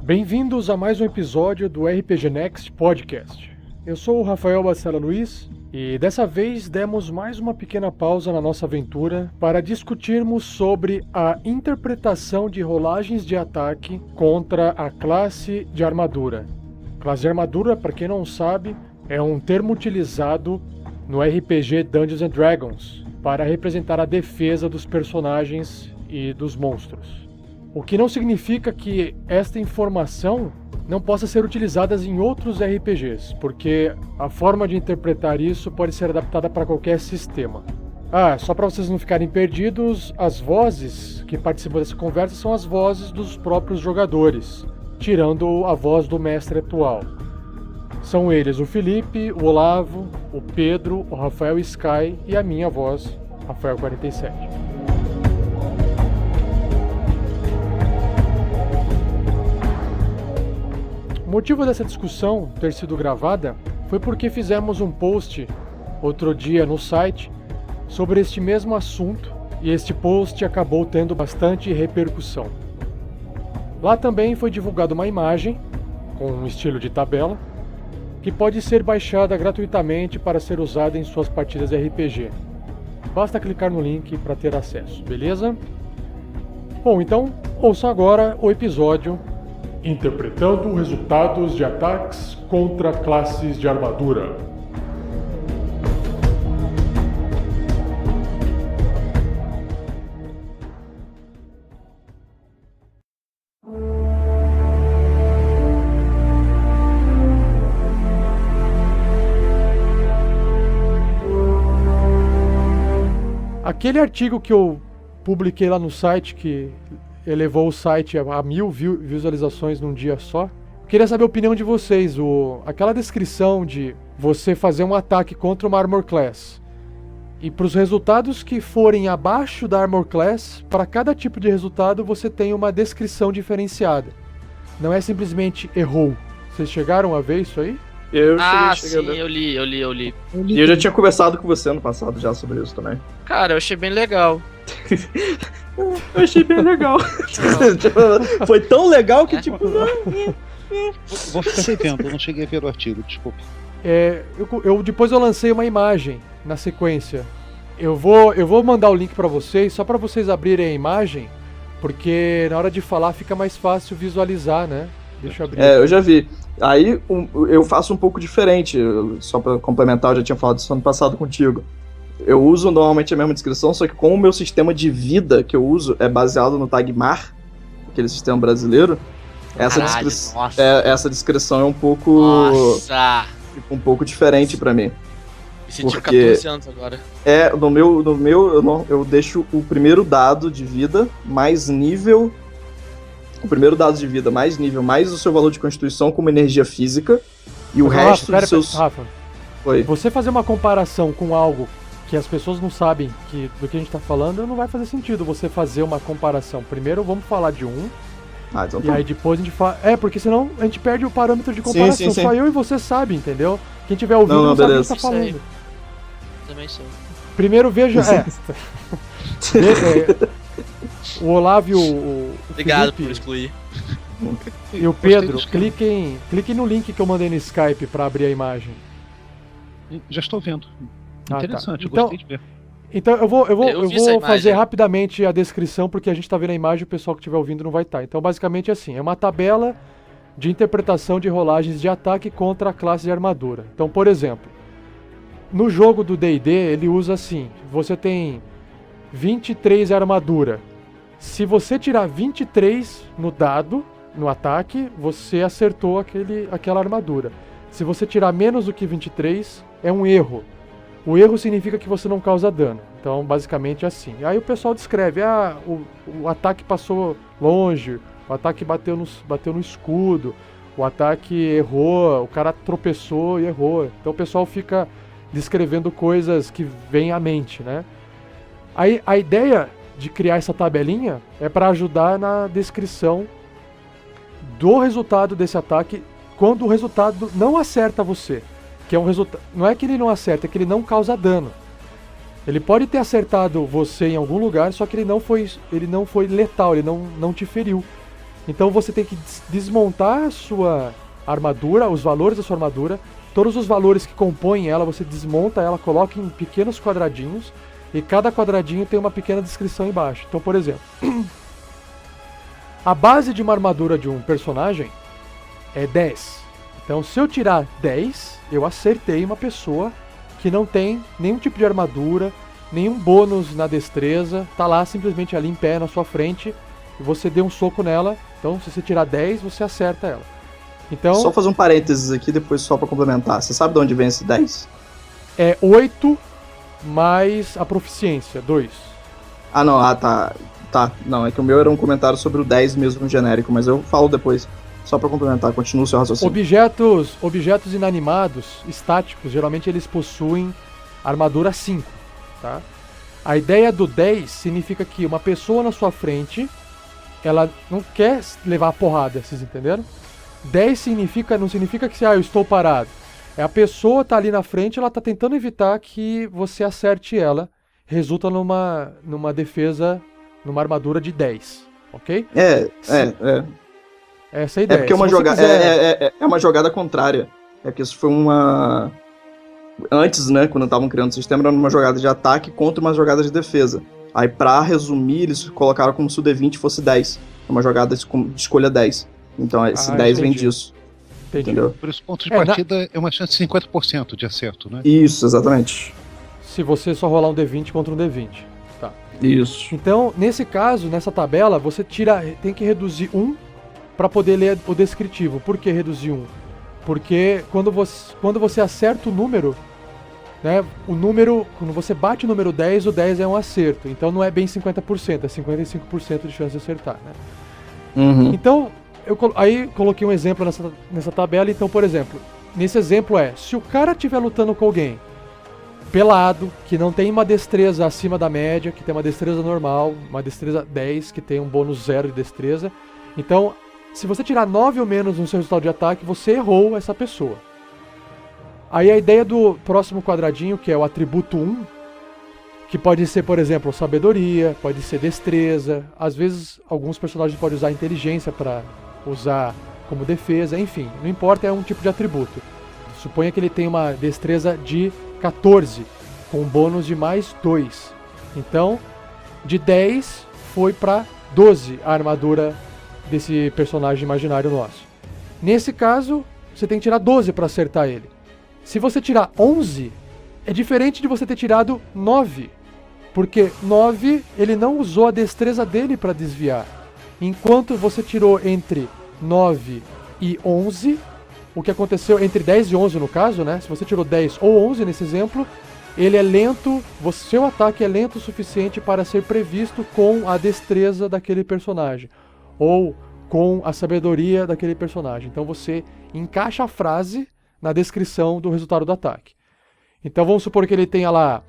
Bem-vindos a mais um episódio do RPG Next Podcast. Eu sou o Rafael Bacela Luiz e dessa vez demos mais uma pequena pausa na nossa aventura para discutirmos sobre a interpretação de rolagens de ataque contra a classe de armadura. Classe de armadura, para quem não sabe, é um termo utilizado no RPG Dungeons & Dragons para representar a defesa dos personagens e dos monstros. O que não significa que esta informação não possa ser utilizada em outros RPGs, porque a forma de interpretar isso pode ser adaptada para qualquer sistema. Só para vocês não ficarem perdidos, as vozes que participam dessa conversa são as vozes dos próprios jogadores, tirando a voz do mestre atual. São eles o Felipe, o Olavo, o Pedro, o Rafael Sky e a minha voz, Rafael 47. O motivo dessa discussão ter sido gravada foi porque fizemos um post outro dia no site sobre este mesmo assunto e este post acabou tendo bastante repercussão. Lá também foi divulgada uma imagem com um estilo de tabela que pode ser baixada gratuitamente para ser usada em suas partidas RPG. Basta clicar no link para ter acesso, beleza? Bom, então ouçam agora o episódio Interpretando resultados de ataques contra classes de armadura. Aquele artigo que eu publiquei lá no site, que elevou o site a 1000 visualizações num dia só. Queria saber a opinião de vocês. Aquela descrição de você fazer um ataque contra uma Armor Class e para os resultados que forem abaixo da Armor Class, para cada tipo de resultado você tem uma descrição diferenciada. Não é simplesmente errou. Vocês chegaram a ver isso aí? Sim, eu li. E eu já tinha conversado com você no passado já sobre isso também. Cara, eu achei bem legal. Eu achei bem legal. Foi tão legal que Vou ficar sabendo, eu não cheguei a ver o artigo, desculpa. Depois eu lancei uma imagem na sequência. Eu vou mandar o link pra vocês, só pra vocês abrirem a imagem, porque na hora de falar fica mais fácil visualizar, né? Deixa eu abrir. Eu já vi. Aí eu faço um pouco diferente, só pra complementar, eu já tinha falado isso ano passado contigo. Eu uso normalmente a mesma descrição, só que como o meu sistema de vida que eu uso é baseado no Tagmar, aquele sistema brasileiro, essa descrição é um pouco... Nossa! Um pouco diferente pra mim. Me senti 14 anos agora. No meu eu deixo o primeiro dado de vida mais nível... O primeiro dado de vida mais nível, mais o seu valor de constituição como energia física, e o resto dos seus... Rafa, Oi. Você fazer uma comparação com algo que as pessoas não sabem do que a gente tá falando, não vai fazer sentido você fazer uma comparação. Primeiro vamos falar de um, então e aí depois a gente fala... porque senão a gente perde o parâmetro de comparação. Sim. Só eu e você sabe, entendeu? Quem tiver ouvindo não sabe o que tá falando. Sei. Também sei. Primeiro veja... o Olavo e o Obrigado Felipe, por excluir. E o Pedro, cliquem no link que eu mandei no Skype pra abrir a imagem. Já estou vendo. Interessante, tá. Eu gostei de ver. Então eu vou fazer imagem rapidamente a descrição, porque a gente tá vendo a imagem e o pessoal que estiver ouvindo não vai estar. Então basicamente é assim, é uma tabela de interpretação de rolagens de ataque contra a classe de armadura. Então, por exemplo, no jogo do D&D ele usa assim, você tem 23 armadura. Se você tirar 23 no dado, no ataque, você acertou aquela armadura. Se você tirar menos do que 23, é um erro. O erro significa que você não causa dano. Então, basicamente é assim. Aí o pessoal descreve, o ataque passou longe, o ataque bateu no escudo, o ataque errou, o cara tropeçou e errou. Então o pessoal fica descrevendo coisas que vêm à mente, né? Aí a ideia de criar essa tabelinha é para ajudar na descrição do resultado desse ataque quando o resultado não acerta você. Que é um resultado. Não é que ele não acerta, é que ele não causa dano. Ele pode ter acertado você em algum lugar, só que ele não foi letal, ele não te feriu. Então você tem que desmontar a sua armadura, os valores da sua armadura, todos os valores que compõem ela, você desmonta ela, coloca em pequenos quadradinhos, e cada quadradinho tem uma pequena descrição embaixo. Então, por exemplo, a base de uma armadura de um personagem é 10. Então, se eu tirar 10, eu acertei uma pessoa que não tem nenhum tipo de armadura, nenhum bônus na destreza, tá lá simplesmente ali em pé na sua frente, e você deu um soco nela. Então, se você tirar 10, você acerta ela. Então, Só fazer um parênteses aqui, depois só pra complementar. Você sabe de onde vem esse 10? é 8 mais a proficiência, 2. Ah, não, tá. Não, é que o meu era um comentário sobre o 10 mesmo genérico, mas eu falo depois. Só pra complementar, continua o seu raciocínio. Objetos inanimados, estáticos, geralmente eles possuem armadura 5, tá? A ideia do 10 significa que uma pessoa na sua frente, ela não quer levar a porrada, vocês entenderam? 10 não significa que eu estou parado. É a pessoa tá ali na frente, ela tá tentando evitar que você acerte ela. Resulta numa defesa, numa armadura de 10, ok? Essa é a ideia. É porque é uma jogada contrária. É porque isso foi uma... Antes, né, quando estavam criando o sistema, era uma jogada de ataque contra uma jogada de defesa. Aí, pra resumir, eles colocaram como se o D20 fosse 10. É uma jogada de escolha 10. Então, esse 10 vem disso. Entendeu? Por isso, ponto de partida é uma chance de 50% de acerto, né? Isso, exatamente. Se você só rolar um D20 contra um D20. Tá. Isso. Então, nesse caso, nessa tabela, você tem que reduzir 1 para poder ler o descritivo. Por que reduzir 1? Porque quando você acerta o número, né, quando você bate o número 10, o 10 é um acerto. Então não é bem 50%, é 55% de chance de acertar, né? Uhum. Então, aí coloquei um exemplo nessa tabela. Então, por exemplo, nesse exemplo se o cara estiver lutando com alguém pelado, que não tem uma destreza acima da média, que tem uma destreza normal, uma destreza 10, que tem um bônus 0 de destreza. Então, se você tirar 9 ou menos no seu resultado de ataque, você errou essa pessoa. Aí a ideia do próximo quadradinho, que é o atributo 1, que pode ser, por exemplo, sabedoria, pode ser destreza, às vezes alguns personagens podem usar inteligência para usar como defesa, enfim, não importa, é um tipo de atributo. Suponha que ele tem uma destreza de 14, com um bônus de mais 2. Então, de 10 foi para 12 a armadura desse personagem imaginário nosso. Nesse caso, você tem que tirar 12 para acertar ele. Se você tirar 11, é diferente de você ter tirado 9. Porque 9, ele não usou a destreza dele para desviar. Enquanto você tirou entre 9 e 11, o que aconteceu entre 10 e 11 no caso, né? Se você tirou 10 ou 11 nesse exemplo, ele é lento, seu ataque é lento o suficiente para ser previsto com a destreza daquele personagem. Ou com a sabedoria daquele personagem. Então você encaixa a frase na descrição do resultado do ataque. Então vamos supor que ele tenha lá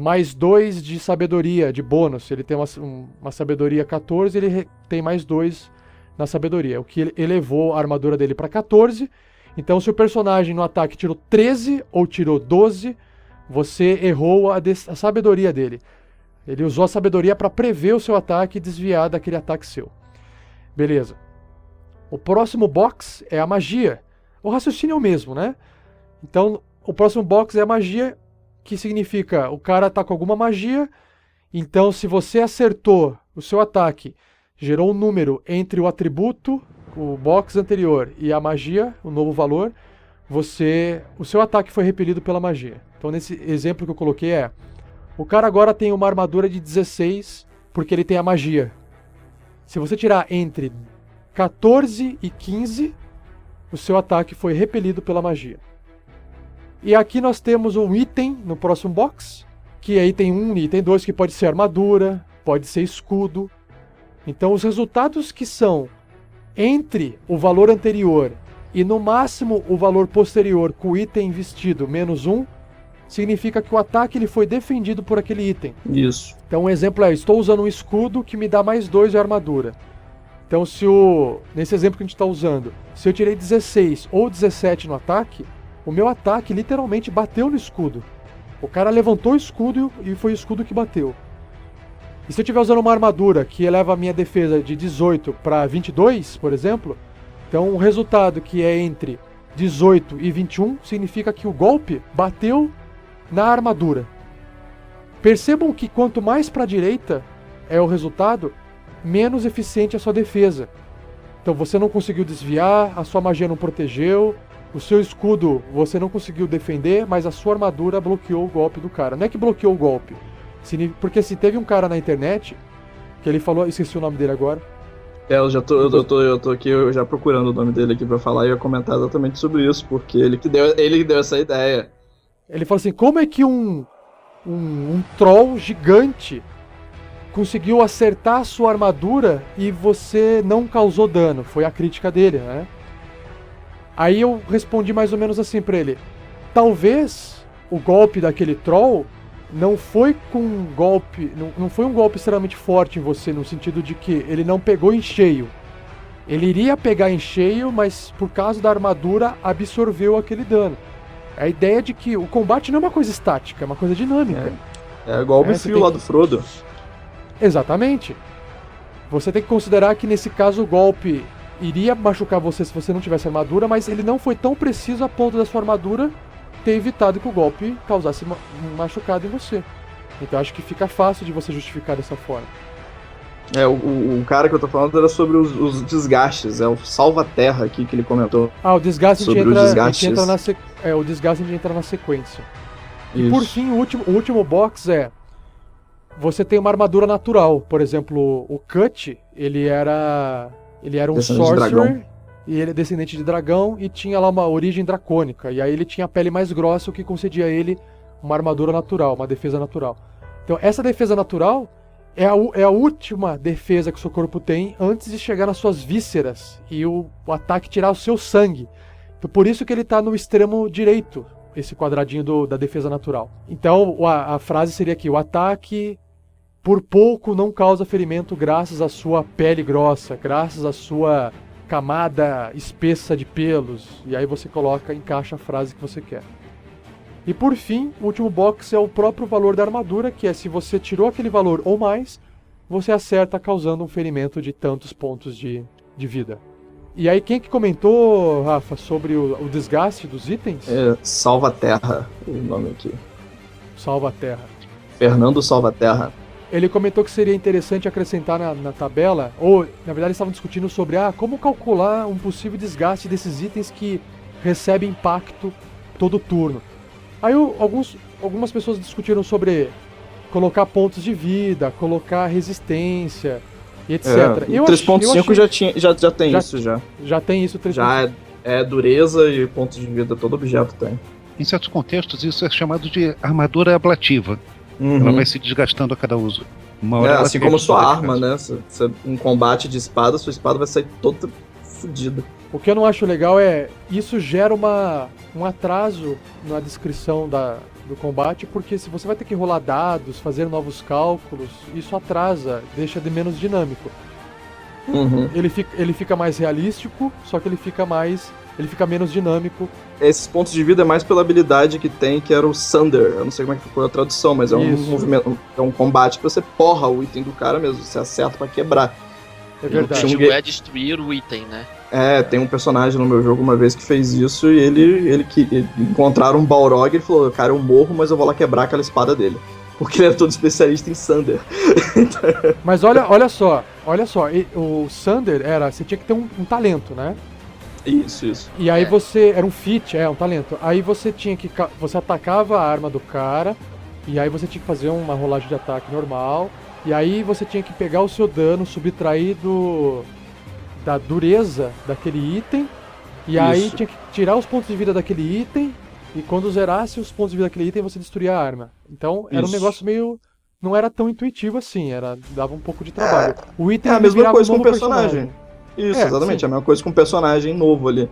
mais 2 de sabedoria, de bônus. Ele tem uma sabedoria 14, ele tem mais 2 na sabedoria, o que elevou a armadura dele para 14. Então se o personagem no ataque tirou 13 ou tirou 12, você errou a sabedoria dele. Ele usou a sabedoria para prever o seu ataque e desviar daquele ataque seu. Beleza. O próximo box é a magia. O raciocínio é o mesmo, né? Então, o próximo box é a magia, que significa o cara tá com alguma magia. Então, se você acertou o seu ataque, gerou um número entre o atributo, o box anterior, e a magia, o novo valor, o seu ataque foi repelido pela magia. Então, nesse exemplo que eu coloquei o cara agora tem uma armadura de 16 porque ele tem a magia. Se você tirar entre 14 e 15, o seu ataque foi repelido pela magia. E aqui nós temos um item no próximo box, que é item 1 e item 2, que pode ser armadura, pode ser escudo. Então os resultados que são entre o valor anterior e no máximo o valor posterior com o item vestido menos 1, significa que o ataque ele foi defendido por aquele item. Isso. Então um exemplo estou usando um escudo que me dá mais 2 de armadura. Então nesse exemplo que a gente está usando, se eu tirei 16 ou 17 no ataque, o meu ataque literalmente bateu no escudo. O cara levantou o escudo e foi o escudo que bateu. E se eu estiver usando uma armadura que eleva a minha defesa de 18 para 22, por exemplo, então o resultado que é entre 18 e 21 significa que o golpe bateu na armadura. Percebam que quanto mais para a direita é o resultado, menos eficiente é a sua defesa. Então você não conseguiu desviar, a sua magia não protegeu, o seu escudo você não conseguiu defender, mas a sua armadura bloqueou o golpe do cara. Não é que bloqueou o golpe, porque se teve um cara na internet que ele falou, esqueci o nome dele agora. Eu tô aqui já procurando o nome dele aqui pra falar e ia comentar exatamente sobre isso, porque ele que deu essa ideia. Ele falou assim, como é que um troll gigante conseguiu acertar a sua armadura e você não causou dano? Foi a crítica dele, né? Aí eu respondi mais ou menos assim pra ele. Talvez o golpe daquele troll não foi não foi um golpe extremamente forte em você, no sentido de que ele não pegou em cheio. Ele iria pegar em cheio, mas por causa da armadura absorveu aquele dano. A ideia de que o combate não é uma coisa estática, é uma coisa dinâmica. É igual o Mithril lá do Frodo. Exatamente. Você tem que considerar que nesse caso o golpe iria machucar você se você não tivesse armadura, mas ele não foi tão preciso a ponto da sua armadura ter evitado que o golpe causasse um machucado em você. Então acho que fica fácil de você justificar dessa forma. O cara que eu tô falando era sobre os desgastes, é o Salva-Terra aqui que ele comentou. O desgaste sobre os desgastes. O desgaste a gente entra na sequência. Isso. E por fim, o último box você tem uma armadura natural. Por exemplo, o Cut, ele era um sorcerer, e ele é descendente de dragão, e tinha lá uma origem dracônica. E aí ele tinha a pele mais grossa, o que concedia a ele uma armadura natural, uma defesa natural. Então essa defesa natural é a última defesa que o seu corpo tem antes de chegar nas suas vísceras e o ataque tirar o seu sangue. Então por isso que ele está no extremo direito, esse quadradinho da defesa natural. Então a frase seria aqui, o ataque por pouco não causa ferimento graças à sua pele grossa, graças à sua camada espessa de pelos. E aí você encaixa a frase que você quer. E por fim, o último box é o próprio valor da armadura, que é se você tirou aquele valor ou mais, você acerta causando um ferimento de tantos pontos de vida. E aí quem que comentou, Rafa, sobre o desgaste dos itens? Salva-Terra, o nome aqui. Salva-Terra. Fernando Salva-Terra. Ele comentou que seria interessante acrescentar na tabela, ou na verdade eles estavam discutindo sobre como calcular um possível desgaste desses itens que recebem impacto todo turno. Aí algumas pessoas discutiram sobre colocar pontos de vida, colocar resistência e etc. 3.5 já tem isso já. Já tem isso 3.5. Já é dureza e pontos de vida, todo objeto tem. Em certos contextos isso é chamado de armadura ablativa. Uhum. Ela vai se desgastando a cada uso. Assim como sua arma, né? Um combate de espada, sua espada vai sair toda fodida. O que eu não acho legal isso gera um atraso na descrição do combate, porque se você vai ter que rolar dados, fazer novos cálculos, isso atrasa, deixa de menos dinâmico. Uhum. Ele fica mais realístico, só que ele fica menos dinâmico. Esses pontos de vida é mais pela habilidade que tem, que era o Sunder. Eu não sei como é que foi a tradução, mas é um movimento, é um combate que você porra o item do cara mesmo, você acerta pra quebrar. É verdade. O objetivo é destruir o item, né? Tem um personagem no meu jogo uma vez que fez isso e ele encontraram um Balrog e ele falou, cara, eu morro, mas eu vou lá quebrar aquela espada dele. Porque ele é todo especialista em Sunder. Mas olha só, o Sunder você tinha que ter um talento, né? Isso. E aí era um feat, um talento. Aí você atacava a arma do cara, e aí você tinha que fazer uma rolagem de ataque normal, e aí você tinha que pegar o seu dano, subtrair da dureza daquele item, e aí tinha que tirar os pontos de vida daquele item, e quando zerasse os pontos de vida daquele item, você destruía a arma. Então era um negócio meio... Não era tão intuitivo assim, dava um pouco de trabalho. O item a mesma coisa com o personagem. Isso, exatamente, sim. A mesma coisa com um personagem novo ali.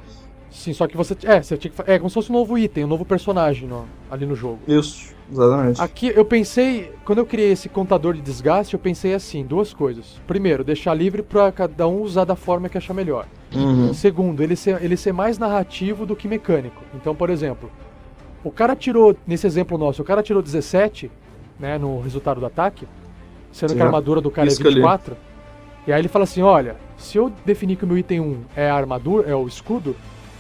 Sim, só que você tinha que... como se fosse um novo item, um novo personagem ali no jogo. Isso, exatamente. Aqui eu pensei, quando eu criei esse contador de desgaste, eu pensei assim, duas coisas. Primeiro, deixar livre pra cada um usar da forma que achar melhor. Uhum. Segundo, ele ser mais narrativo do que mecânico. Então, por exemplo, nesse exemplo nosso, o cara tirou 17, né, no resultado do ataque. sendo Sim, que a armadura do cara é isca ali. 24. E aí ele fala assim, olha, se eu definir que o meu item 1 é a armadura, é o escudo,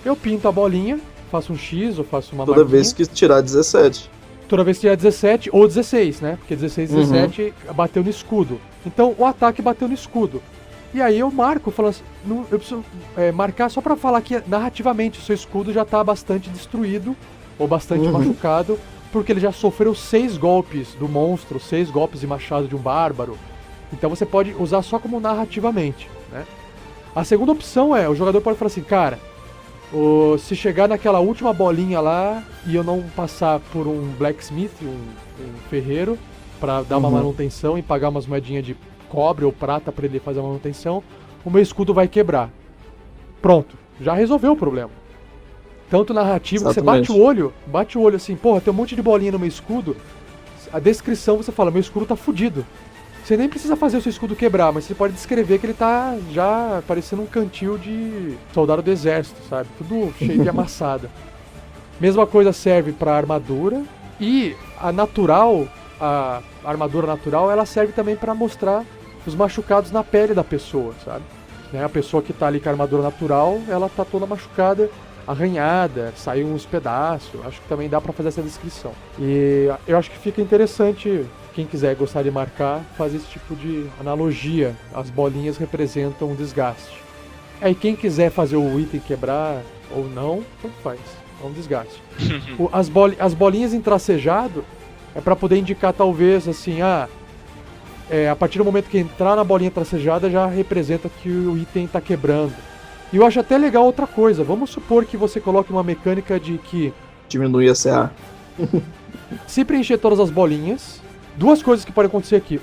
eu pinto a bolinha, faço um X ou faço uma Toda marquinha. vez que tirar 17. Toda vez que tirar 17 ou 16, né? Porque 16 e 17 bateu no escudo. Então o ataque bateu no escudo. E aí eu marco, falando assim, eu preciso marcar só pra falar que narrativamente o seu escudo já tá bastante destruído ou bastante machucado, porque ele já sofreu 6 golpes do monstro, 6 golpes de machado de um bárbaro. Então você pode usar só como narrativamente, né? A segunda opção é, o jogador pode falar assim, cara, se chegar naquela última bolinha lá e eu não passar por um blacksmith, um ferreiro, pra dar uma manutenção e pagar umas moedinhas de cobre ou prata pra ele fazer a manutenção, o meu escudo vai quebrar. Pronto, já resolveu o problema. Tanto narrativo, que você bate o olho assim, porra, tem um monte de bolinha no meu escudo, a descrição você fala, meu escudo tá fudido. Você nem precisa fazer o seu escudo quebrar, mas você pode descrever que ele tá já parecendo um cantil de soldado do exército, sabe? Tudo cheio de amassada. Mesma coisa serve pra armadura. E a natural, a armadura natural, ela serve também pra mostrar os machucados na pele da pessoa, sabe? Né? A pessoa que tá ali com a armadura natural, ela tá toda machucada, arranhada, saiu uns pedaços. Acho que também dá pra fazer essa descrição. E eu acho que fica interessante, quem quiser gostar de marcar, fazer esse tipo de analogia. As bolinhas representam um desgaste. Aí quem quiser fazer o item quebrar ou não, tanto faz. É um desgaste. As bolinhas em tracejado é pra poder indicar talvez assim, a partir do momento que entrar na bolinha tracejada já representa que o item tá quebrando. E eu acho até legal outra coisa. Vamos supor que você coloque uma mecânica de que Diminui a CA. se preencher todas as bolinhas, duas coisas que podem acontecer aqui.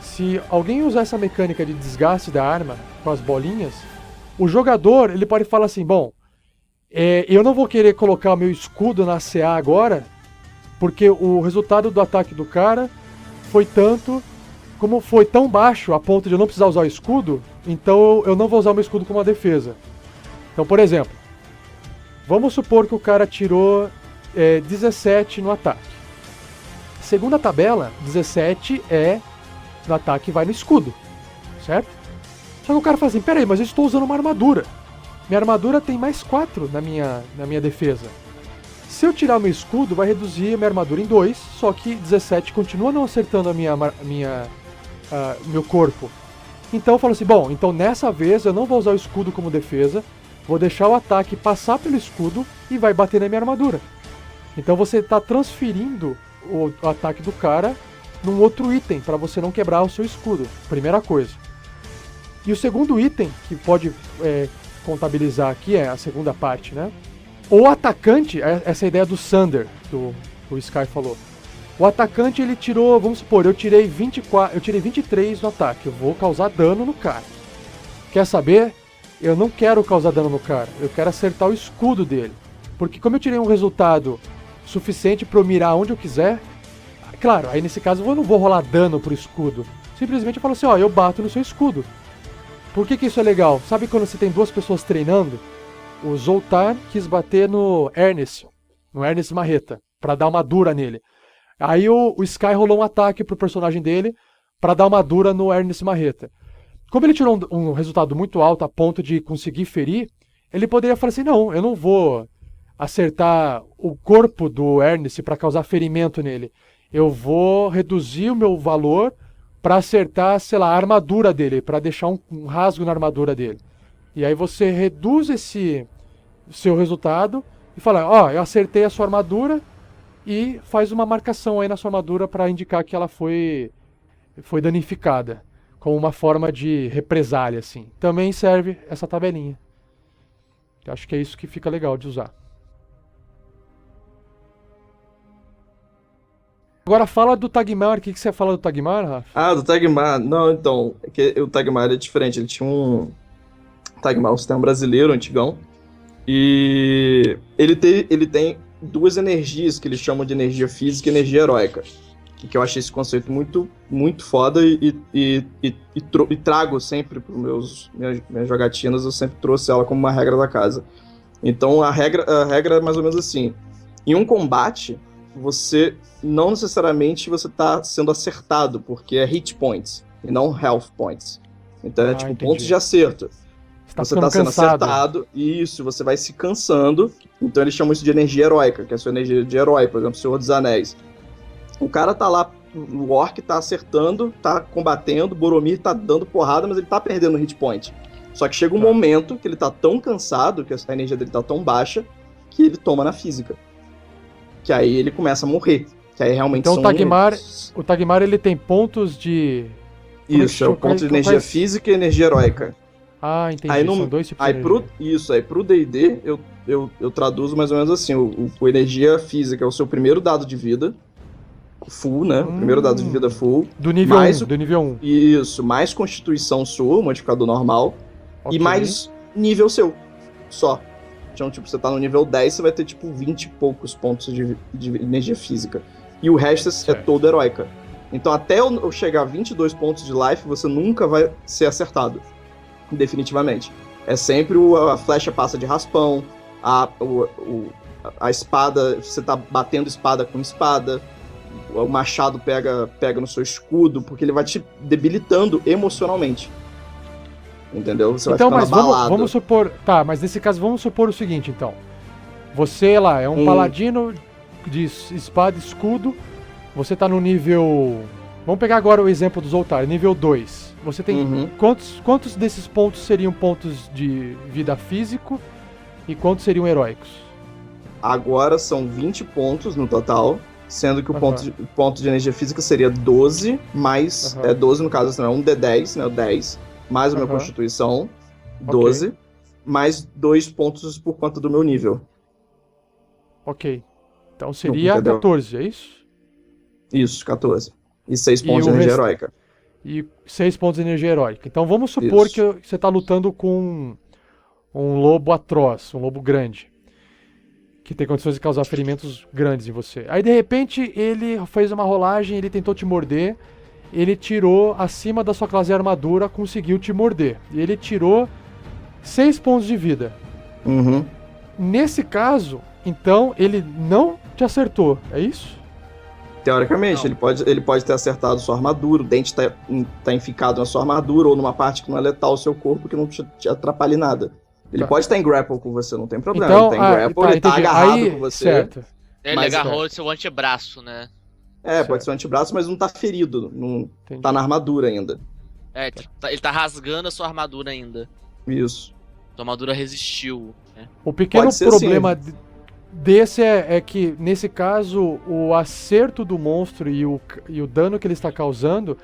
Se alguém usar essa mecânica de desgaste da arma com as bolinhas, o jogador ele pode falar assim, bom, eu não vou querer colocar o meu escudo na CA agora, porque o resultado do ataque do cara foi tanto, como foi tão baixo a ponto de eu não precisar usar o escudo, então eu não vou usar o meu escudo como uma defesa. Então, por exemplo, vamos supor que o cara tirou 17 no ataque. Segundo a tabela, 17 no ataque vai no escudo, certo? Só que o cara fala assim, peraí, mas eu estou usando uma armadura. Minha armadura tem mais 4 na minha defesa. Se eu tirar meu escudo, vai reduzir a minha armadura em 2, só que 17 continua não acertando meu corpo. Então eu falo assim, bom, então nessa vez eu não vou usar o escudo como defesa, vou deixar o ataque passar pelo escudo e vai bater na minha armadura. Então você está transferindo o ataque do cara num outro item, para você não quebrar o seu escudo. Primeira coisa. E o segundo item, que pode contabilizar aqui, é a segunda parte, né? O atacante, essa ideia do Sunder, que o Sky falou. O atacante, ele tirou, vamos supor, eu tirei 23 no ataque. Eu vou causar dano no cara. Quer saber? Eu não quero causar dano no cara. Eu quero acertar o escudo dele. Porque como eu tirei um resultado suficiente para eu mirar onde eu quiser, claro, aí nesse caso eu não vou rolar dano pro escudo. Simplesmente eu falo assim, eu bato no seu escudo. Por que isso é legal? Sabe quando você tem duas pessoas treinando? O Zoltar quis bater no Ernest Marreta, pra dar uma dura nele. Aí o Sky rolou um ataque pro personagem dele pra dar uma dura no Ernest Marreta. Como ele tirou um resultado muito alto a ponto de conseguir ferir, ele poderia falar assim, não, eu não vou acertar o corpo do Ernest pra causar ferimento nele. Eu vou reduzir o meu valor pra acertar, sei lá, a armadura dele, pra deixar um rasgo na armadura dele. E aí você reduz esse seu resultado e fala, eu acertei a sua armadura, e faz uma marcação aí na sua armadura para indicar que ela foi danificada, como uma forma de represália, assim. Também serve essa tabelinha. Eu acho que é isso que fica legal de usar. Agora fala do Tagmar. O que você fala do Tagmar, Rafa? Do Tagmar. Não, então, é que o Tagmar é diferente. Ele tinha um Tagmar, um sistema brasileiro, antigão. E ele tem duas energias que eles chamam de energia física e energia heróica. Que eu achei esse conceito muito, muito foda e trago sempre para minhas jogatinas, eu sempre trouxe ela como uma regra da casa. Então a regra é mais ou menos assim. Em um combate, você não necessariamente você tá sendo acertado, porque é hit points e não health points. Então é tipo entendi. pontos de acerto. Você tá sendo cansado. acertado, isso, você vai se cansando. Então eles chamam isso de energia heróica, que é a sua energia de herói, por exemplo, Senhor dos Anéis. O cara tá lá, o orc tá acertando, tá combatendo, Boromir tá dando porrada, mas ele tá perdendo hit point. Só que chega um momento que ele tá tão cansado, que a energia dele tá tão baixa, que ele toma na física. Que aí ele começa a morrer. Que aí realmente Então são... o Tagmar ele tem pontos de... Isso, é o ponto de energia física e energia heróica. Ah, entendi. Aí São dois tipos de energia. Aí pro D&D eu traduzo mais ou menos assim, o energia física é o seu primeiro dado de vida, full, né? O primeiro dado de vida full. Do nível 1, do nível 1. Isso, mais constituição sua, modificador normal, Okay. e mais nível seu, só. Então, tipo, você tá no nível 10, você vai ter, tipo, 20 e poucos pontos de energia física. E o resto é todo heróica. Então, até eu chegar a 22 pontos de life, você nunca vai ser acertado. Definitivamente. É sempre a flecha passa de raspão, a espada, você tá batendo espada com espada, o machado pega no seu escudo, porque ele vai te debilitando emocionalmente. Entendeu? Você então, vai ficando abalado. vamos supor... Tá, mas nesse caso vamos supor o seguinte, então. Você lá é um paladino de espada e escudo, você tá no nível... Vamos pegar agora o exemplo do Zoltar, nível 2. Você tem... Quantos desses pontos seriam pontos de vida físico e quantos seriam heróicos? Agora são 20 pontos no total, sendo que o ponto de energia física seria 12, mais... 12 no caso, é um D10, né? O 10, mais a minha constituição, 12, mais 2 pontos por conta do meu nível. Ok. Então seria 14, é isso? Isso, 14. E 6 pontos de energia heróica. E 6 pontos de energia heróica. Então vamos supor que você está lutando com um lobo atroz, um lobo grande, que tem condições de causar ferimentos grandes em você. Aí de repente ele fez uma rolagem, ele tentou te morder, ele tirou acima da sua classe de armadura, conseguiu te morder. E ele tirou 6 pontos de vida. Nesse caso, então, ele não te acertou, é isso? Teoricamente, ele pode ter acertado sua armadura, o dente tá enficado na sua armadura ou numa parte que não é letal ao seu corpo, que não te atrapalhe nada. Ele pode estar em grapple com você, não tem problema. Então, ele tá em grapple, ele tá agarrado aí, com você. Certo. Ele agarrou seu antebraço, né? Pode ser um antebraço, mas não tá ferido, não tá na armadura ainda. Ele tá rasgando a sua armadura ainda. Isso. Sua armadura resistiu. Né? O pequeno problema desse é que, nesse caso, o acerto do monstro e o dano que ele está causando,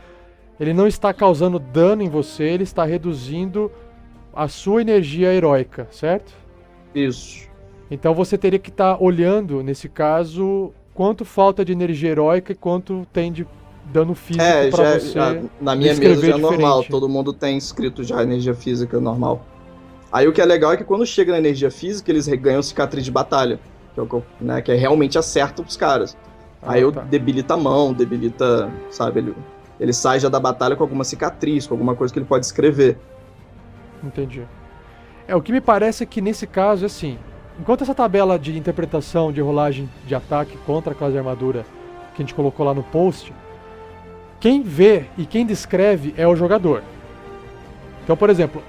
ele não está causando dano em você, ele está reduzindo a sua energia heróica, certo? Isso. Então você teria que estar olhando, nesse caso, quanto falta de energia heróica e quanto tem de dano físico pra você. Na minha mesa já é normal, todo mundo tem escrito já energia física normal. Aí o que é legal é que quando chega na energia física, eles ganham cicatriz de batalha, que realmente acerta os caras. Aí debilita a mão, sabe, ele sai já da batalha com alguma cicatriz, com alguma coisa que ele pode escrever. Entendi. O que me parece é que nesse caso, assim, enquanto essa tabela de interpretação de rolagem de ataque contra a classe de armadura que a gente colocou lá no post, quem vê e quem descreve é o jogador. Então, por exemplo,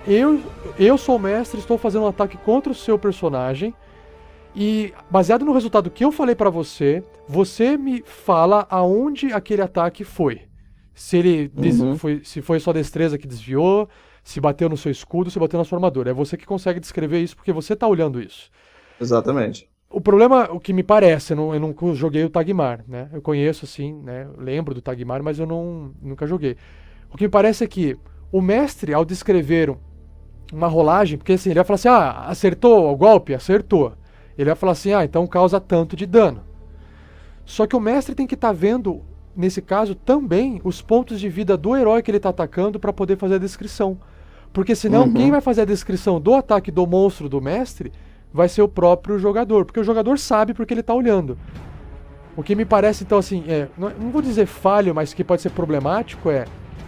eu sou o mestre, estou fazendo um ataque contra o seu personagem e, baseado no resultado que eu falei pra você, você me fala aonde aquele ataque foi. Se ele se foi sua destreza que desviou, se bateu no seu escudo, se bateu na sua armadura. É você que consegue descrever isso porque você tá olhando isso. Exatamente. O problema, o que me parece, eu nunca joguei o Tagmar, né? Eu conheço, assim, né? Lembro do Tagmar, mas eu nunca joguei. O que me parece é que o mestre, ao descrever uma rolagem, porque assim, ele vai falar assim, acertou o golpe? Acertou. Ele vai falar assim, então causa tanto de dano. Só que o mestre tem que estar vendo, nesse caso, também os pontos de vida do herói que ele está atacando para poder fazer a descrição. Porque senão, quem vai fazer a descrição do ataque do monstro do mestre vai ser o próprio jogador. Porque o jogador sabe porque ele está olhando. O que me parece, então, assim, não vou dizer falho, mas que pode ser problemático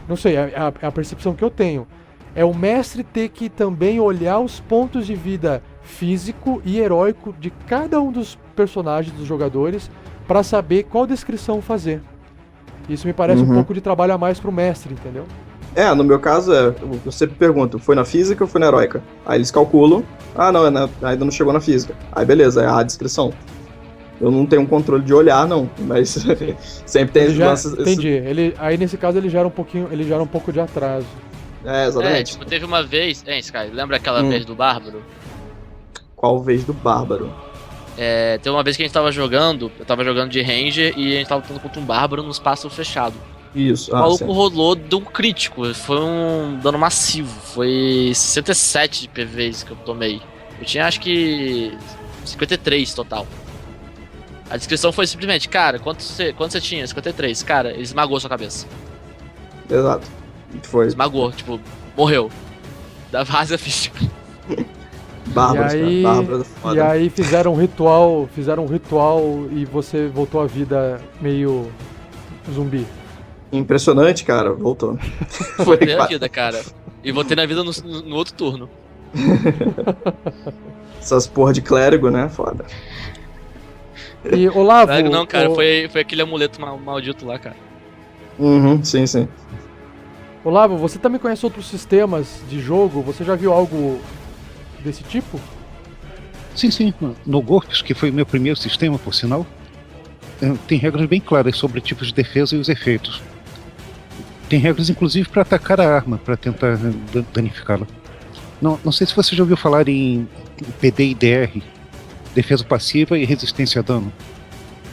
não sei, é a percepção que eu tenho. É o mestre ter que também olhar os pontos de vida físico e heróico de cada um dos personagens, dos jogadores, pra saber qual descrição fazer. Isso me parece um pouco de trabalho a mais pro mestre, entendeu? No meu caso, eu sempre pergunto, foi na física ou foi na heróica? Aí eles calculam, não, ainda não chegou na física. Aí beleza, é a descrição. Eu não tenho um controle de olhar, não, mas sempre tem Entendi. Aí nesse caso ele gera um pouco de atraso. Exatamente. Tipo, teve uma vez, Sky, lembra aquela vez do Bárbaro? Qual vez do Bárbaro? Teve uma vez que a gente tava jogando, eu tava jogando de Ranger e a gente tava lutando contra um Bárbaro num espaço fechado. Isso, o maluco rolou de um crítico, foi um dano massivo, foi 67 de PVs que eu tomei. Eu tinha acho que 53 total. A descrição foi simplesmente, cara, quanto você tinha? 53, cara, ele esmagou sua cabeça. Exato. Foi. Esmagou, tipo, morreu. Da rasa física. Bárbaros, e aí fizeram um ritual e você voltou à vida meio zumbi. Impressionante, cara, voltou. Voltei na vida, cara. E voltei na vida no outro turno. Essas porra de clérigo, né? Foda. E Olavo... Clérigo não, cara, foi aquele amuleto maldito lá, cara. Sim. Olavo, você também conhece outros sistemas de jogo? Você já viu algo desse tipo? Sim. No Golpes, que foi o meu primeiro sistema, por sinal, tem regras bem claras sobre tipos de defesa e os efeitos. Tem regras, inclusive, para atacar a arma, para tentar danificá-la. Não sei se você já ouviu falar em PD e DR, defesa passiva e resistência a dano.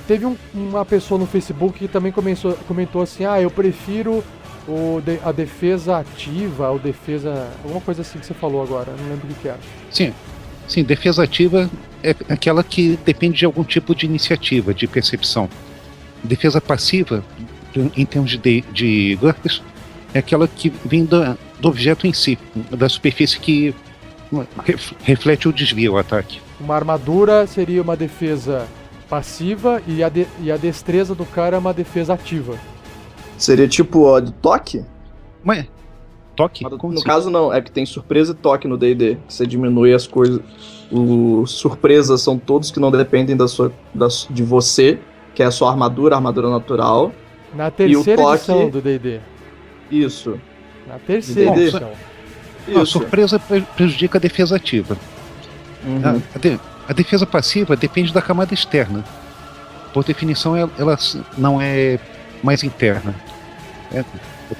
Teve uma pessoa no Facebook que também comentou assim, eu prefiro a defesa ativa, ou defesa... alguma coisa assim que você falou agora, não lembro o que era. Sim, defesa ativa é aquela que depende de algum tipo de iniciativa, de percepção. Defesa passiva, em termos de GURPS, é aquela que vem do objeto em si, da superfície que reflete ou desvia o ataque. Uma armadura seria uma defesa passiva e a destreza do cara é uma defesa ativa. Seria tipo de toque? Mas toque? No caso não, é que tem surpresa e toque no D&D, que você diminui as coisas. Surpresas são todos que não dependem de você, que é a sua armadura natural. Na terceira edição do D&D. Isso. Na terceira edição. A surpresa prejudica a defesa ativa. A defesa passiva depende da camada externa. Por definição, ela não é mais interna.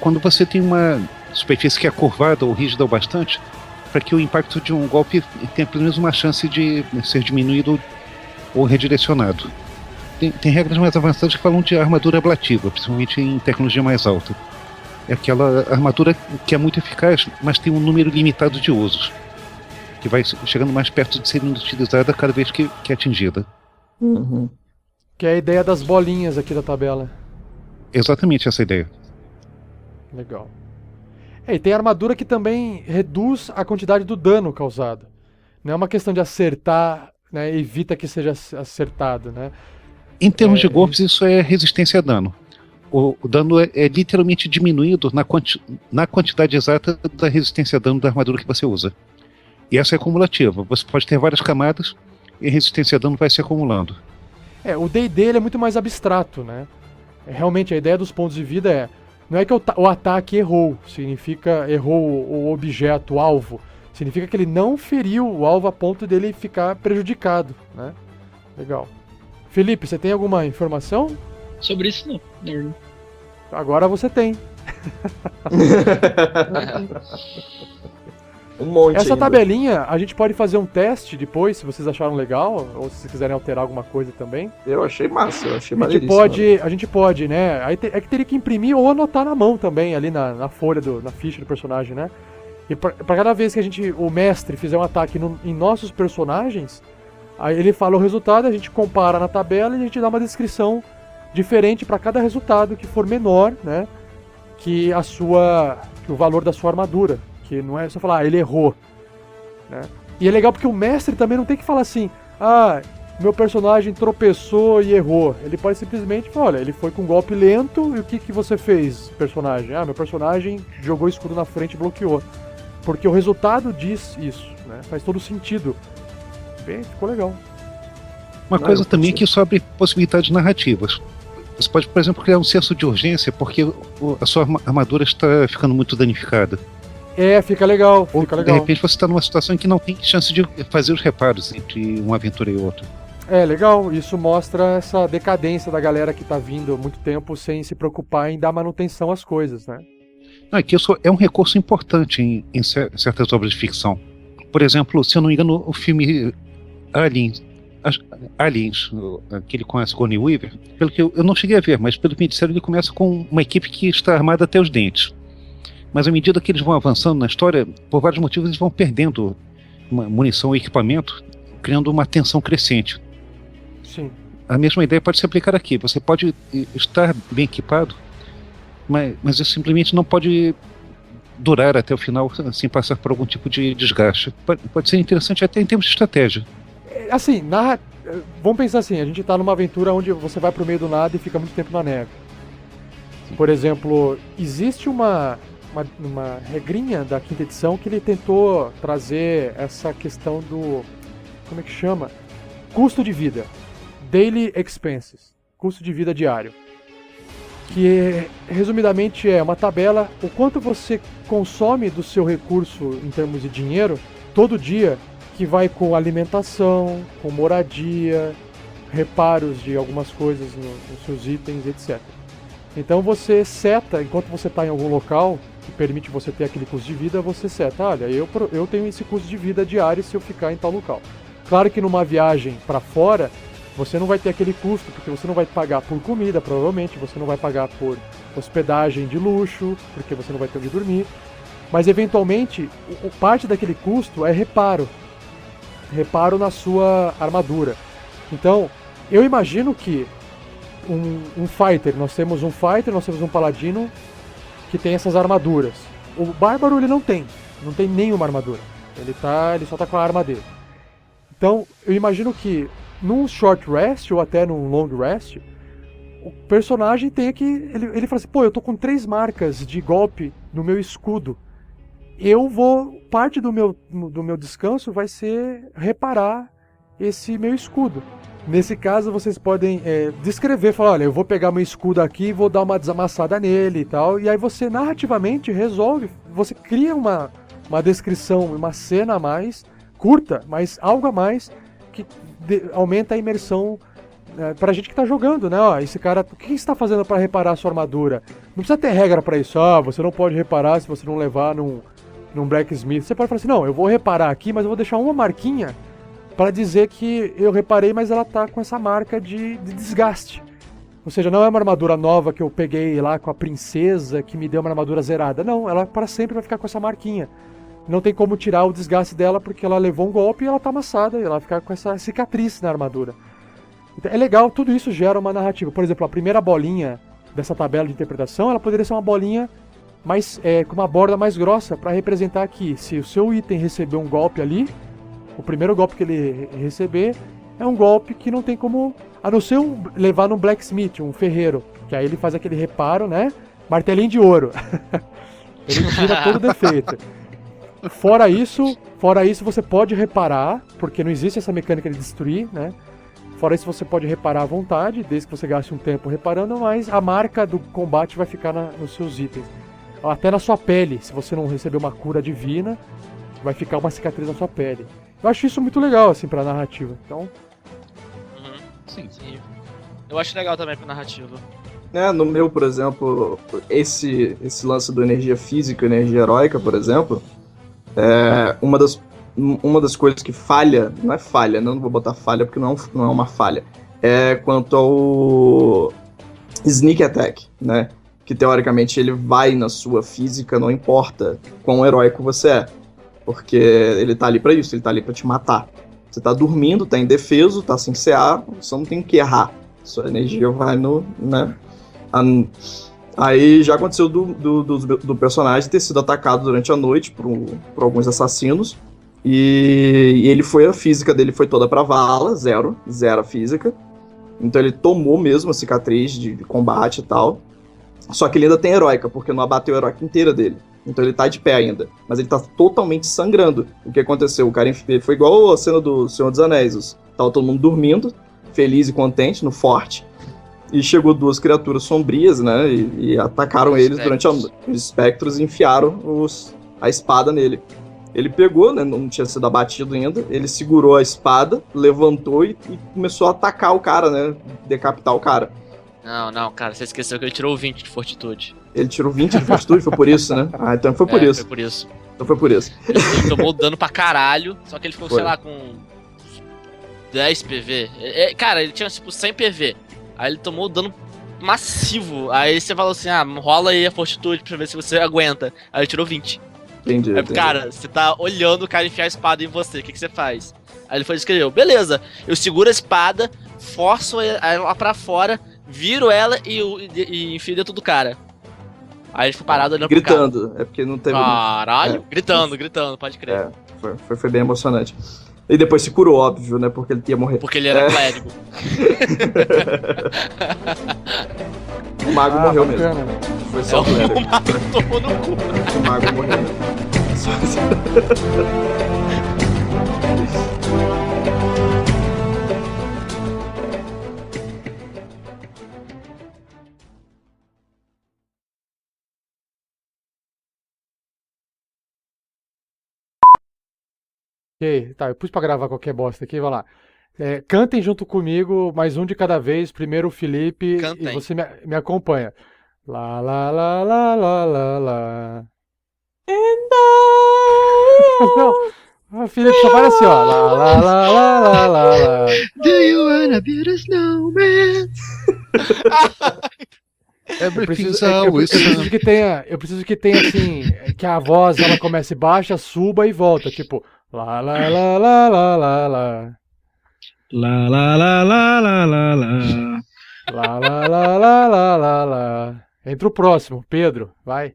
Quando você tem uma superfície que é curvada ou rígida o bastante, para que o impacto de um golpe tenha pelo menos uma chance de ser diminuído ou redirecionado. Tem regras mais avançadas que falam de armadura ablativa, principalmente em tecnologia mais alta. É aquela armadura que é muito eficaz, mas tem um número limitado de usos, que vai chegando mais perto de ser utilizada cada vez que é atingida. Que é a ideia das bolinhas aqui da tabela. Exatamente essa ideia. Legal. E tem armadura que também reduz a quantidade do dano causado. Não é uma questão de acertar, né, evita que seja acertado, né? Em termos de golpes, isso é resistência a dano. O dano é literalmente diminuído na quantidade exata da resistência a dano da armadura que você usa. E essa é cumulativa. Você pode ter várias camadas e a resistência a dano vai se acumulando. O D&D ele é muito mais abstrato, né? Realmente a ideia dos pontos de vida não é que o ataque errou, significa errou o objeto, o alvo. Significa que ele não feriu o alvo a ponto dele ficar prejudicado, né? Legal. Felipe, você tem alguma informação? Sobre isso não. Agora você tem. Um monte. Essa ainda. tabelinha, a gente pode fazer um teste depois, se vocês acharam legal, ou se vocês quiserem alterar alguma coisa também. Eu achei massa, eu achei A gente pode, né? Aí é que teria que imprimir ou anotar na mão também, ali na folha, na ficha do personagem, né? E pra cada vez que o mestre fizer um ataque em nossos personagens, aí ele fala o resultado, a gente compara na tabela e a gente dá uma descrição diferente para cada resultado que for menor, né? Que o valor da sua armadura. Que não é só falar, ele errou, né? E é legal porque o mestre também não tem que falar assim, meu personagem tropeçou e errou. Ele pode simplesmente falar, olha, ele foi com um golpe lento e o que você fez, personagem? Meu personagem jogou escudo na frente e bloqueou. Porque o resultado diz isso, né? Faz todo sentido. Bem, ficou legal. Uma coisa também é que isso abre possibilidades narrativas. Você pode, por exemplo, criar um senso de urgência porque a sua armadura está ficando muito danificada. Fica legal, Ou, fica de legal. repente você está numa situação em que não tem chance de fazer os reparos entre uma aventura e outra. Legal, isso mostra essa decadência da galera que tá vindo há muito tempo sem se preocupar em dar manutenção às coisas, né? Não, é que isso é um recurso importante em certas obras de ficção. Por exemplo, se eu não me engano, o filme Aliens, aquele com a Sigourney Weaver, pelo que eu não cheguei a ver, mas pelo que me disseram, ele começa com uma equipe que está armada até os dentes. Mas à medida que eles vão avançando na história, por vários motivos eles vão perdendo munição e equipamento, criando uma tensão crescente. Sim. A mesma ideia pode se aplicar aqui. Você pode estar bem equipado, mas isso simplesmente não pode durar até o final sem passar por algum tipo de desgaste. Pode ser interessante até em termos de estratégia. Assim, vamos pensar assim, a gente tá numa aventura onde você vai pro meio do nada e fica muito tempo na neve. Por exemplo, existe uma regrinha da quinta edição que ele tentou trazer essa questão do... como é que chama? Custo de vida. Daily Expenses. Custo de vida diário. Que, resumidamente, é uma tabela, o quanto você consome do seu recurso em termos de dinheiro, todo dia, que vai com alimentação, com moradia, reparos de algumas coisas nos seus itens, etc. Então você seta, enquanto você está em algum local que permite você ter aquele custo de vida, você seta, olha, eu tenho esse custo de vida diário se eu ficar em tal local. Claro que numa viagem para fora, você não vai ter aquele custo, porque você não vai pagar por comida, provavelmente, você não vai pagar por hospedagem de luxo, porque você não vai ter onde dormir, mas eventualmente, parte daquele custo é reparo na sua armadura. Então, eu imagino que um fighter, nós temos um paladino que tem essas armaduras. O bárbaro ele não tem nenhuma armadura, ele só tá com a arma dele. Então, eu imagino que num short rest ou até num long rest, o personagem tem que... Ele fala assim, pô, eu tô com 3 marcas de golpe no meu escudo. Parte do meu descanso vai ser reparar esse meu escudo. Nesse caso, vocês podem descrever, falar, olha, eu vou pegar meu escudo aqui e vou dar uma desamassada nele e tal. E aí você narrativamente resolve, você cria uma descrição, uma cena a mais, curta, mas algo a mais, que aumenta a imersão pra gente que tá jogando, né? Ó, esse cara, o que você está fazendo para reparar a sua armadura? Não precisa ter regra para isso. Você não pode reparar se você não levar num blacksmith. Você pode falar assim, não, eu vou reparar aqui, mas eu vou deixar uma marquinha para dizer que eu reparei, mas ela tá com essa marca de desgaste. Ou seja, não é uma armadura nova que eu peguei lá com a princesa que me deu uma armadura zerada. Não, ela para sempre vai ficar com essa marquinha. Não tem como tirar o desgaste dela porque ela levou um golpe e ela tá amassada e ela vai ficar com essa cicatriz na armadura. Então, é legal, tudo isso gera uma narrativa. Por exemplo, a primeira bolinha dessa tabela de interpretação, ela poderia ser uma bolinha com uma borda mais grossa para representar que se o seu item receber um golpe ali, o primeiro golpe que ele receber é um golpe que não tem como, a não ser levar num blacksmith, um ferreiro, que aí ele faz aquele reparo, né? Martelinho de ouro. Ele tira todo o defeito. Fora isso você pode reparar, porque não existe essa mecânica de destruir, né? Fora isso você pode reparar à vontade, desde que você gaste um tempo reparando, mas a marca do combate vai ficar nos seus itens. Até na sua pele, se você não receber uma cura divina, vai ficar uma cicatriz na sua pele. Eu acho isso muito legal, assim, pra narrativa. Então... Sim. Eu acho legal também pra narrativa. No meu, por exemplo, esse lance do energia física e energia heróica, por exemplo, uma das coisas que falha, não é falha, não vou botar falha porque não é uma falha, é quanto ao sneak attack, né? Que teoricamente ele vai na sua física, não importa quão heróico você é. Porque ele tá ali pra isso, ele tá ali pra te matar. Você tá dormindo, tá indefeso, tá sem CA, você não tem que errar. Sua energia vai no... né? Aí já aconteceu do personagem ter sido atacado durante a noite por alguns assassinos. E a física dele foi toda pra vala, zero a física. Então ele tomou mesmo a cicatriz de combate e tal. Só que ele ainda tem heróica, porque não abateu a heróica inteira dele. Então ele tá de pé ainda, mas ele tá totalmente sangrando. O que aconteceu? O cara foi igual a cena do Senhor dos Anéis. Tava todo mundo dormindo, feliz e contente no forte. E chegou 2 criaturas sombrias, né? E atacaram eles durante os espectros e enfiaram a espada nele. Ele pegou, né? Não tinha sido abatido ainda. Ele segurou a espada, levantou e começou a atacar o cara, né? Decapitar o cara. Não, cara, você esqueceu que ele tirou 20 de fortitude. Ele tirou 20 de fortitude, foi por isso, né? Ah, então foi por isso. Foi por isso. Então foi por isso. Ele tomou dano pra caralho, só que ele ficou, sei lá, com 10 PV. Cara, ele tinha tipo 100 PV. Aí ele tomou dano massivo. Aí você falou assim, rola aí a fortitude pra ver se você aguenta. Aí ele tirou 20. Entendi. Aí, cara, você tá olhando o cara enfiar a espada em você, o que você faz? Aí ele foi e escreveu, beleza, eu seguro a espada, forço ela pra fora, viro ela e enfio dentro do cara. Aí ele ficou parado olhando pro cara. Gritando, é porque não teve... Caralho, gritando, pode crer. Foi bem emocionante. E depois se curou, óbvio, né? Porque ele ia morrer. Porque ele era clérigo. O mago morreu mesmo. Foi só o clérigo. O mago tomou no cu. O mago morreu mesmo. Ok, tá, eu pus pra gravar qualquer bosta aqui, vai lá. Cantem junto comigo, mais um de cada vez. Primeiro o Felipe Cantem. e você me acompanha. Lá, lá, lá, lá, lá, lá, lá. Não, Felipe, só faz assim, ó. Lá, lá, lá, lá, lá, lá, lá. Do you wanna build a snowman? Eu preciso que tenha assim, que a voz ela comece baixa, suba e volta, tipo lá lá lá lá lá lá lá. Lá, lá, lá, lá, lá, lá, lá. Lá lá lá lá lá lá lá. Entra o próximo, Pedro, vai.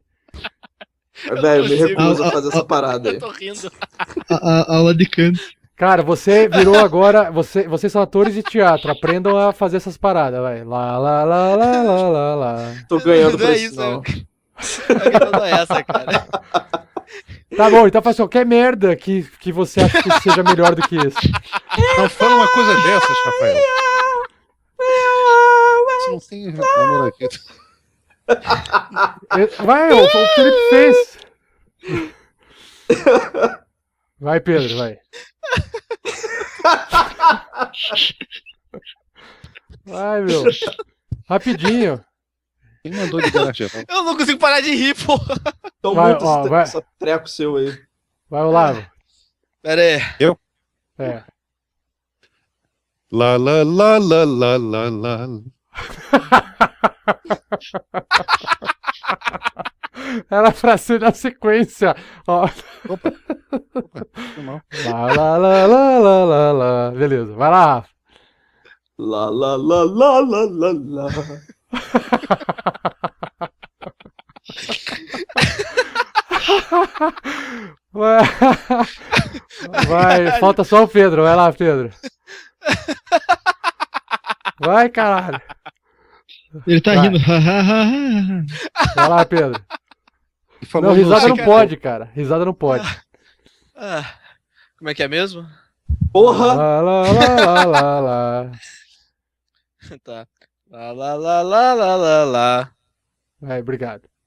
Velho, eu me recuso a fazer essa parada aí. Eu tô rindo. A aula de canto. Cara, você virou agora, vocês são atores de teatro, aprendam a fazer essas paradas, vai. Lá lá lá lá lá lá lá. Tô ganhando Não por é isso, isso, não. A questão é essa, cara. Tá bom, então faz qualquer merda que você acha que seja melhor do que isso. Não fala uma coisa dessas, Rafael. Você não tem amor aqui. Vai, o Felipe fez. Vai, Pedro, vai. Vai, meu. Rapidinho. Quem mandou ligar, geral? Eu não consigo parar de rir, porra. Tô Vai, muito ó, vai. esse treco seu aí. Vai, Olavo. Pera aí. É. Lá, lá, lá, lá, lá, lá, lá. Era pra ser na sequência. Ó. Não. Lá, lá, lá, lá, lá, lá, lá. Beleza, vai lá, Rafa. Lá, lá, lá, lá, lá, lá, lá. Vai, falta só o Pedro. Vai lá, Pedro. Vai, caralho. Ele tá Vai. rindo. Vai lá, Pedro. Falou Não, risada no- não pode, cara. Risada não pode. Como é que é mesmo? Porra! Lá, lá, lá, lá, lá, lá. Tá. Lá, lá, lá, lá, lá, lá, lá. Vai, obrigado.